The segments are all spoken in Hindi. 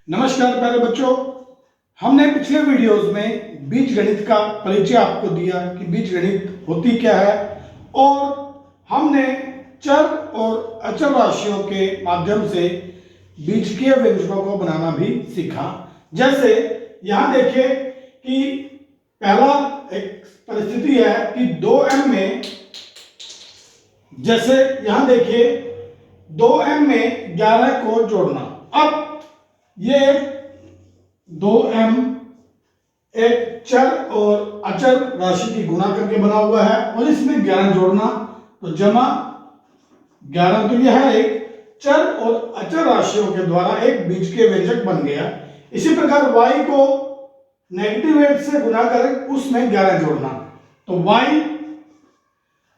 नमस्कार प्यारे बच्चों, हमने पिछले वीडियोस में बीजगणित का परिचय आपको दिया कि बीजगणित होती क्या है और हमने चर और अचर राशियों के माध्यम से बीजकीय व्यंजकों को बनाना भी सीखा। जैसे यहाँ देखिए कि पहला एक परिस्थिति है कि 2m में, जैसे यहाँ देखिए 2m में 11 को जोड़ना। अब ये 2m एक चर और अचर राशि की गुणा करके बना हुआ है और इसमें 11 जोड़ना, तो जमा 11, तो यह एक चर और अचर राशियों के द्वारा एक बीजकीय व्यंजक बन गया। इसी प्रकार y को नेगेटिव 8 से गुणा कर उसमें 11 जोड़ना, तो y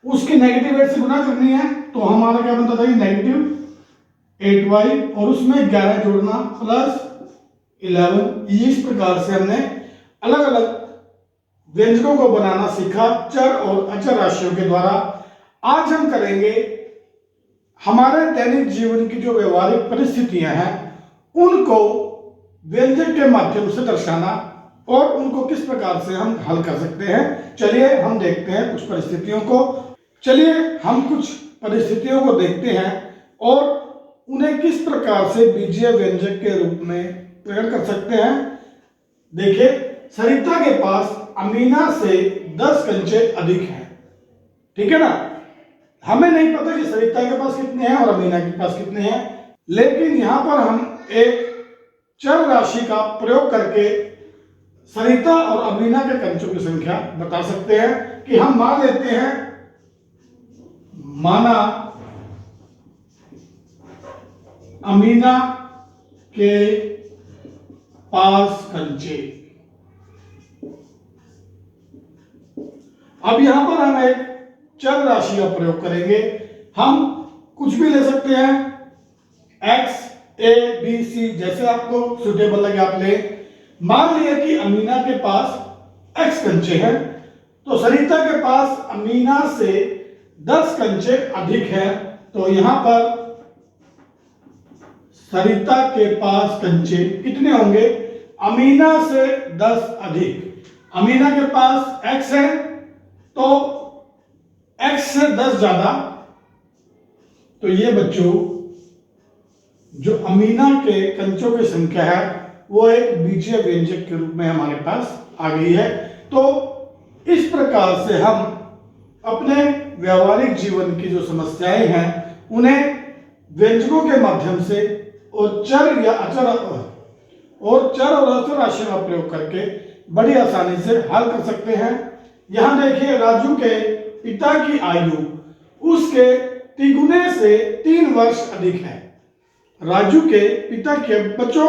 उसकी नेगेटिव 8 से गुणा करनी है, तो हमारा क्या बनता था, नेगेटिव 8y और उसमें 11 जोड़ना प्लस 11। इस प्रकार से हमने अलग अलग व्यंजकों को बनाना सीखा चर और अचर राशियों के द्वारा। आज हम करेंगे हमारे दैनिक जीवन की जो व्यवहारिक परिस्थितियां हैं उनको व्यंजक के माध्यम से दर्शाना और उनको किस प्रकार से हम हल कर सकते हैं। चलिए हम देखते हैं कुछ परिस्थितियों को। चलिए हम कुछ परिस्थितियों को देखते हैं और उन्हें किस प्रकार से बीजीय व्यंजक के रूप में प्रकट कर सकते हैं। देखिए, सरिता के पास अमीना से 10 कंचे अधिक हैं, ठीक है ना। हमें नहीं पता कि सरिता के पास कितने हैं और अमीना के पास कितने हैं, लेकिन यहां पर हम एक चर राशि का प्रयोग करके सरिता और अमीना के कंचों की संख्या बता सकते हैं। कि हम मान लेते हैं, माना अमीना के पास कंचे। अब यहां पर हम एक चर राशि का प्रयोग करेंगे। हम कुछ भी ले सकते हैं, x, a, b, c, जैसे आपको सुटेबल लगे आप ले। मान लिया कि अमीना के पास x कंचे हैं, तो सरिता के पास अमीना से 10 कंचे अधिक है, तो यहां पर सरिता के पास कंचे कितने होंगे, अमीना से 10 अधिक। अमीना के पास x है तो x से 10 ज्यादा, तो ये बच्चों जो अमीना के कंचों की संख्या है वो एक बीजीय व्यंजक के रूप में हमारे पास आ गई है। तो इस प्रकार से हम अपने व्यवहारिक जीवन की जो समस्याएं हैं उन्हें व्यंजकों के माध्यम से और चर और अचर राशि का प्रयोग करके बड़ी आसानी से हल कर सकते हैं। यहां देखिए, राजू के पिता की आयु उसके तिगुने से 3 वर्ष अधिक है। राजू के पिता के, बच्चों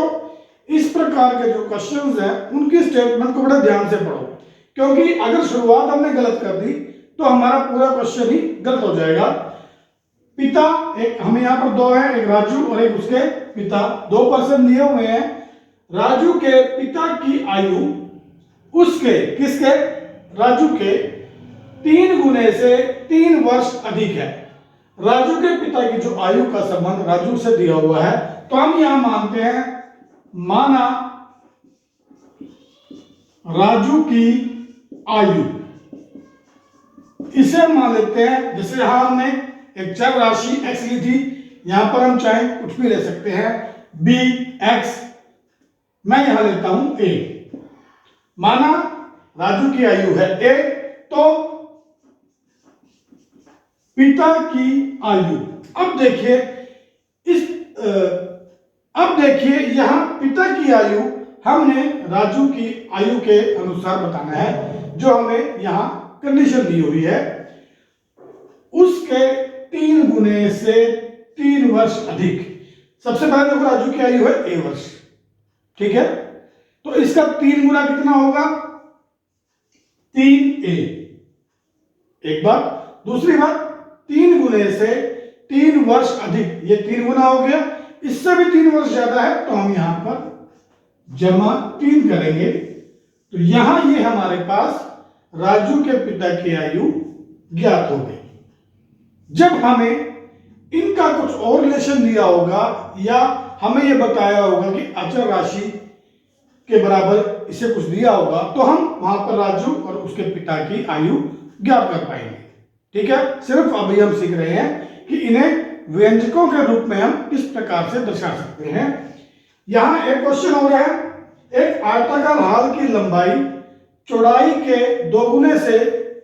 इस प्रकार के जो क्वेश्चंस हैं उनकी स्टेटमेंट को बड़ा ध्यान से पढ़ो, क्योंकि अगर शुरुआत हमने गलत कर दी तो हमारा पूरा क्वेश्चन ही गलत हो जाएगा। पिता, एक हमें यहाँ पर 2 है, एक राजू और एक उसके पिता, 2 पर्सन लिए हुए हैं। राजू के पिता की आयु उसके, किसके, राजू के 3 गुने से 3 वर्ष अधिक है। राजू के पिता की जो आयु का संबंध राजू से दिया हुआ है, तो हम यहां मानते हैं, माना राजू की आयु, इसे मान लेते हैं। जैसे यहां हमने एक चर राशि x ली थी, यहां पर हम चाहे कुछ भी ले सकते हैं, b, x, मैं यहां लेता हूं a। माना राजू की आयु है a, तो पिता की आयु, अब देखिए अब देखिए यहां पिता की आयु हमने राजू की आयु के अनुसार बताना है, जो हमें यहां कंडीशन दी हुई है, उसके 3 गुने से 3 वर्ष अधिक। सबसे पहले देखो, राजू की आयु है a वर्ष, ठीक है, तो इसका 3 गुना कितना होगा, 3a। एक बात, दूसरी बात, 3 गुने से 3 वर्ष अधिक, ये 3 गुना हो गया, इससे भी 3 वर्ष ज्यादा है, तो हम यहां पर जमा 3 करेंगे, तो यहां ये हमारे पास राजू के पिता की आयु ज्ञात हो गई। जब हमें इनका कुछ और रिलेशन दिया होगा या हमें यह बताया होगा कि अचर राशि के बराबर इसे कुछ दिया होगा, तो हम वहां पर राजू और उसके पिता की आयु ज्ञात कर पाएंगे। ठीक है, सिर्फ अभी हम सीख रहे हैं कि इन्हें व्यंजकों के रूप में हम किस प्रकार से दर्शा सकते हैं। यहां एक क्वेश्चन हो रहा है, एक आयताकार हाल की लंबाई चौड़ाई के दोगुने से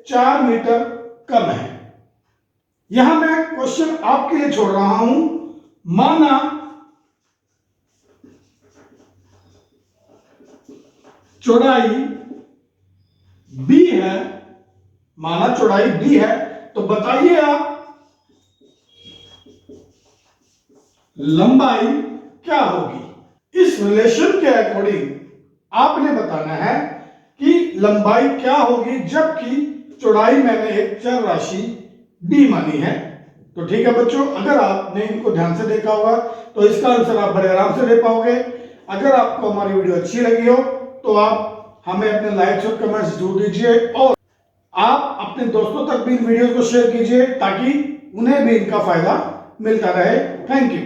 4 मीटर कम है। यहां मैं क्वेश्चन आपके लिए छोड़ रहा हूं। माना चौड़ाई b है, माना चौड़ाई b है, तो बताइए आप लंबाई क्या होगी। इस रिलेशन के अकॉर्डिंग आपने बताना है कि लंबाई क्या होगी, जबकि चौड़ाई मैंने एक चर राशि b मानी है। तो ठीक है बच्चों, अगर आपने इनको ध्यान से देखा होगा तो इसका आंसर आप बड़े आराम से दे पाओगे। अगर आपको हमारी वीडियो अच्छी लगी हो तो आप हमें अपने लाइक्स और कमेंट्स जरूर दीजिए और आप अपने दोस्तों तक भी इन वीडियो को शेयर कीजिए ताकि उन्हें भी इनका फायदा मिलता रहे। Thank you.